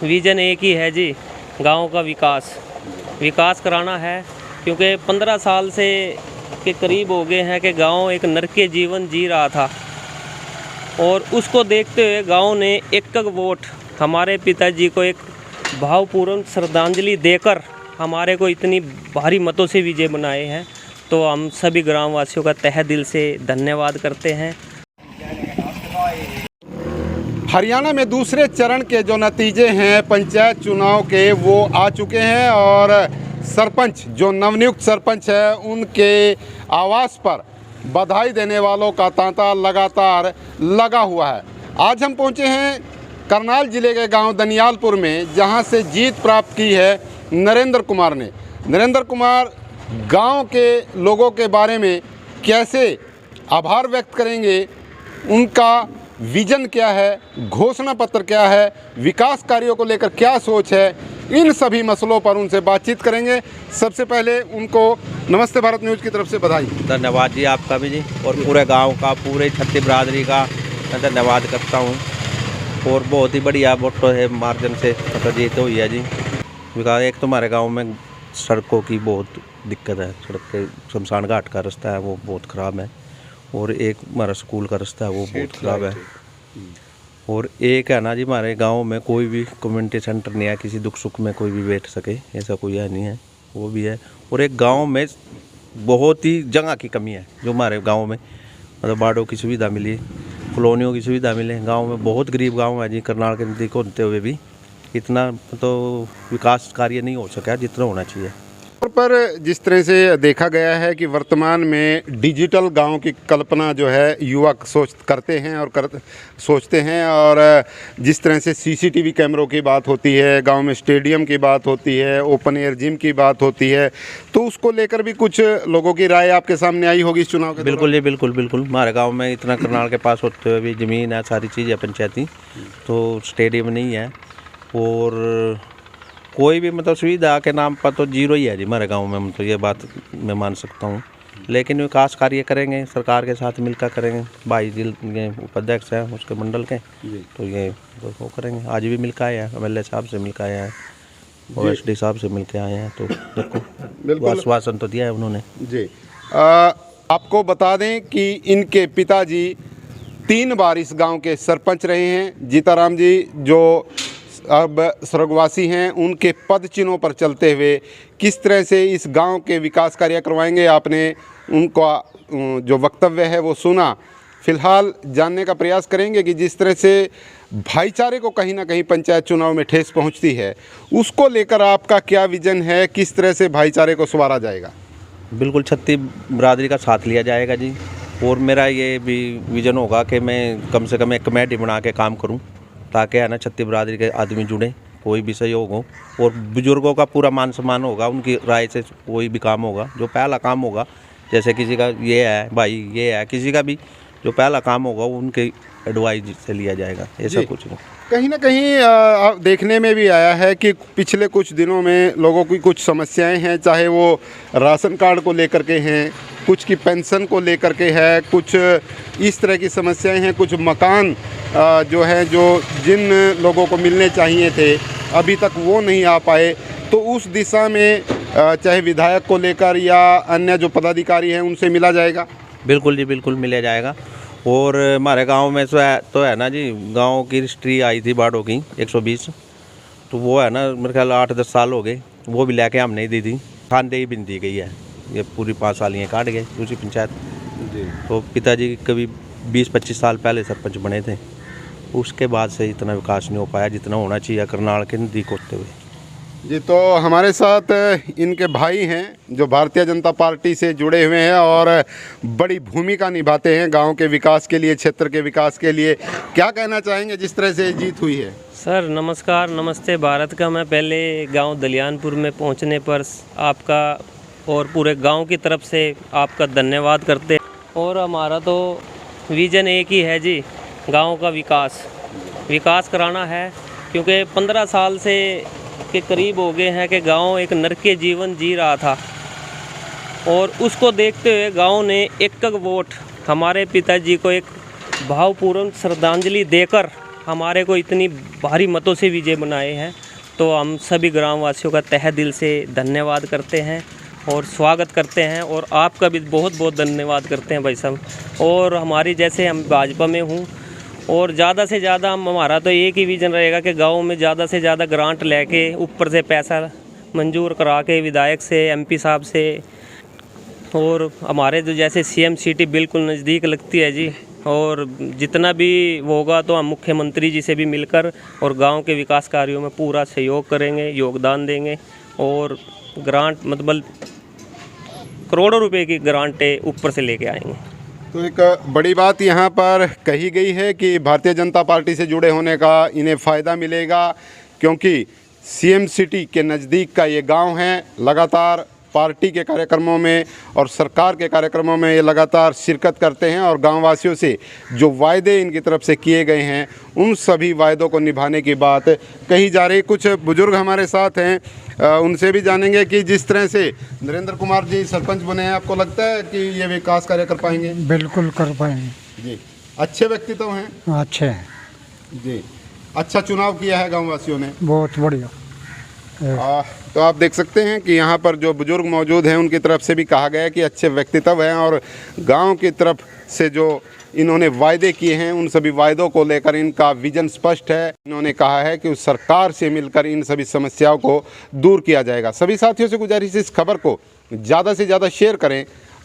Vision एक ही है जी, गांव का विकास कराना है। क्योंकि 15 साल से के करीब हो गए हैं कि गांव एक नरक के जीवन जी रहा था, और उसको देखते हुए गांव ने एक वोट हमारे पिताजी को एक भावपूर्ण श्रद्धांजलि देकर हमारे को इतनी भारी मतों से विजय बनाए हैं। तो हम सभी ग्रामवासियों का तहे दिल से धन्यवाद करते हैं। हरियाणा में दूसरे चरण के जो नतीजे हैं पंचायत चुनाव के वो आ चुके हैं, और सरपंच जो नवनियुक्त सरपंच है उनके आवास पर बधाई देने वालों का तांता लगातार लगा हुआ है। आज हम पहुंचे हैं करनाल जिले के गांव दनियालपुर में, जहां से जीत प्राप्त की है नरेंद्र कुमार ने। नरेंद्र कुमार गांव के लोगों के बारे में कैसे आभार व्यक्त करेंगे, उनका विजन क्या है, घोषणा पत्र क्या है, विकास कार्यों को लेकर क्या सोच है, इन सभी मसलों पर उनसे बातचीत करेंगे। सबसे पहले उनको नमस्ते भारत न्यूज़ की तरफ से बधाई। धन्यवाद जी आपका भी जी, और पूरे गांव का, पूरे छत्ती बिरादरी का मैं धन्यवाद करता हूं। और बहुत ही बढ़िया वोट है मार्जिन से मतलब जीत हुई है जी। विकास एक तो हमारे गाँव में सड़कों की बहुत दिक्कत है, सड़क के शमशान घाट का रास्ता है वो बहुत ख़राब है, और एक हमारा स्कूल का रास्ता है वो बहुत ख़राब है, और एक है ना जी हमारे गांव में कोई भी कम्युनिटी सेंटर नहीं है, किसी दुख सुख में कोई भी बैठ सके ऐसा कोई है नहीं है, वो भी है। और एक गांव में बहुत ही जगह की कमी है, जो हमारे गांव में मतलब बाड़ों की सुविधा मिली, कॉलोनियों की सुविधा मिले। गांव में बहुत गरीब गांव है जी, करनाल के नज़दीक होते हुए भी इतना तो विकास कार्य नहीं हो सका जितना होना चाहिए। पर जिस तरह से देखा गया है कि वर्तमान में डिजिटल गांव की कल्पना जो है युवक करते हैं और सोचते हैं, और जिस तरह से सीसीटीवी कैमरों की बात होती है, गांव में स्टेडियम की बात होती है, ओपन एयर जिम की बात होती है, तो उसको लेकर भी कुछ लोगों की राय आपके सामने आई होगी इस चुनाव के दौरान। बिल्कुल जी, बिल्कुल बिल्कुल। हमारे गाँव में इतना करनाल के पास होते हुए भी ज़मीन है, सारी चीज़ें पंचायती, तो स्टेडियम नहीं है, और कोई भी मतलब सुविधा के नाम पर तो जीरो ही है जी हमारे गांव में, मतलब ये बात मैं मान सकता हूँ। लेकिन विकास कार्य करेंगे, सरकार के साथ मिलकर करेंगे। भाई जिले उपाध्यक्ष हैं उसके मंडल के, तो ये वो करेंगे। आज भी मिलकर आए हैं, MLA साहब से मिलकर आए हैं, OSD साहब से मिलकर आए हैं, तो देखो आश्वासन तो दिया है उन्होंने जी। आपको बता दें कि इनके पिताजी 3 बार इस गाँव के सरपंच रहे हैं। जीताराम जी जो अब स्वर्गवासी हैं, उनके पद चिन्हों पर चलते हुए किस तरह से इस गांव के विकास कार्य करवाएंगे, आपने उनका जो वक्तव्य है वो सुना। फिलहाल जानने का प्रयास करेंगे कि जिस तरह से भाईचारे को कहीं ना कहीं पंचायत चुनाव में ठेस पहुंचती है, उसको लेकर आपका क्या विजन है, किस तरह से भाईचारे को संवारा जाएगा। बिल्कुल छत्ती बिरादरी का साथ लिया जाएगा जी, और मेरा ये भी विजन होगा कि मैं कम से कम एक कमेटी बना के काम करूँ, ताकि है ना छत्ती बिरादरी के आदमी जुड़े, कोई भी सहयोग हो, और बुजुर्गों का पूरा मान सम्मान होगा, उनकी राय से कोई भी काम होगा। जो पहला काम होगा, जैसे किसी का ये है भाई ये है, किसी का भी जो पहला काम होगा उनके एडवाइस से लिया जाएगा, ऐसा कुछ नहीं। कहीं ना कहीं देखने में भी आया है कि पिछले कुछ दिनों में लोगों की कुछ समस्याएं हैं, चाहे वो राशन कार्ड को लेकर के हैं, कुछ की पेंशन को लेकर के है, कुछ इस तरह की समस्याएं हैं, कुछ मकान जो है जो जिन लोगों को मिलने चाहिए थे अभी तक वो नहीं आ पाए। तो उस दिशा में चाहे विधायक को लेकर या अन्य जो पदाधिकारी हैं उनसे मिला जाएगा। बिल्कुल जी, बिल्कुल मिला जाएगा। और हमारे गांव में तो है ना जी, गांव की रजिस्ट्री आई थी बाड़ों की 120, तो वो है ना मेरे ख्याल 8-10 साल हो गए, वो भी लेके हमने दी थी, खानदेही भी दी गई है, ये पूरी 5 साल ये काट गए दूसरी पंचायत जी। तो पिताजी कभी 20-25 साल पहले सरपंच बने थे, उसके बाद से इतना विकास नहीं हो पाया जितना होना चाहिए करनाल के नज़दीक होते हुए जी। तो हमारे साथ इनके भाई हैं जो भारतीय जनता पार्टी से जुड़े हुए हैं और बड़ी भूमिका निभाते हैं गांव के विकास के लिए, क्षेत्र के विकास के लिए। क्या कहना चाहेंगे जिस तरह से जीत हुई है। सर नमस्कार, नमस्ते भारत का। मैं पहले गांव दलियानपुर में पहुंचने पर आपका और पूरे गांव की तरफ से आपका धन्यवाद करते हैं। और हमारा तो विज़न एक ही है जी, गांव का विकास कराना है। क्योंकि 15 साल से के करीब हो गए हैं कि गांव एक नरक के जीवन जी रहा था, और उसको देखते हुए गांव ने एक वोट हमारे पिताजी को एक भावपूर्ण श्रद्धांजलि देकर हमारे को इतनी भारी मतों से विजय बनाए हैं, तो हम सभी ग्रामवासियों का तहे दिल से धन्यवाद करते हैं और स्वागत करते हैं, और आपका भी बहुत बहुत धन्यवाद करते हैं भाई साहब। और हमारी जैसे हम भाजपा में हूँ, और ज़्यादा से ज़्यादा हमारा तो एक ही विज़न रहेगा कि गांव में ज़्यादा से ज़्यादा ग्रांट लेके ऊपर से पैसा मंजूर करा के विधायक से, एमपी साहब से, और हमारे जो जैसे सीएम सिटी बिल्कुल नज़दीक लगती है जी, और जितना भी होगा तो हम मुख्यमंत्री जी से भी मिलकर और गांव के विकास कार्यों में पूरा सहयोग करेंगे, योगदान देंगे, और ग्रांट मतलब करोड़ों रुपए की ग्रांटें ऊपर से लेके आएंगे। तो एक बड़ी बात यहाँ पर कही गई है कि भारतीय जनता पार्टी से जुड़े होने का इन्हें फ़ायदा मिलेगा, क्योंकि सीएम सिटी के नज़दीक का ये गांव है। लगातार पार्टी के कार्यक्रमों में और सरकार के कार्यक्रमों में ये लगातार शिरकत करते हैं, और गांववासियों से जो वायदे इनकी तरफ से किए गए हैं उन सभी वायदों को निभाने की बात कही जा रही। कुछ बुजुर्ग हमारे साथ हैं, उनसे भी जानेंगे कि जिस तरह से नरेंद्र कुमार जी सरपंच बने हैं, आपको लगता है कि ये विकास कार्य कर पाएंगे? बिल्कुल कर पाएंगे जी। अच्छे व्यक्तित्व हैं? अच्छे हैं जी। अच्छा चुनाव किया है गाँववासियों ने? बहुत बढ़िया। तो आप देख सकते हैं कि यहाँ पर जो बुजुर्ग मौजूद हैं उनकी तरफ से भी कहा गया है कि अच्छे व्यक्तित्व हैं, और गांव की तरफ से जो इन्होंने वायदे किए हैं उन सभी वायदों को लेकर इनका विजन स्पष्ट है। इन्होंने कहा है कि उस सरकार से मिलकर इन सभी समस्याओं को दूर किया जाएगा। सभी साथियों से गुजारिश है इस खबर को ज़्यादा से ज़्यादा शेयर करें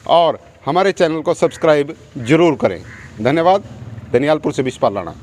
और हमारे चैनल को सब्सक्राइब जरूर करें। धन्यवाद। दनियालपुर से विशपाल राणा।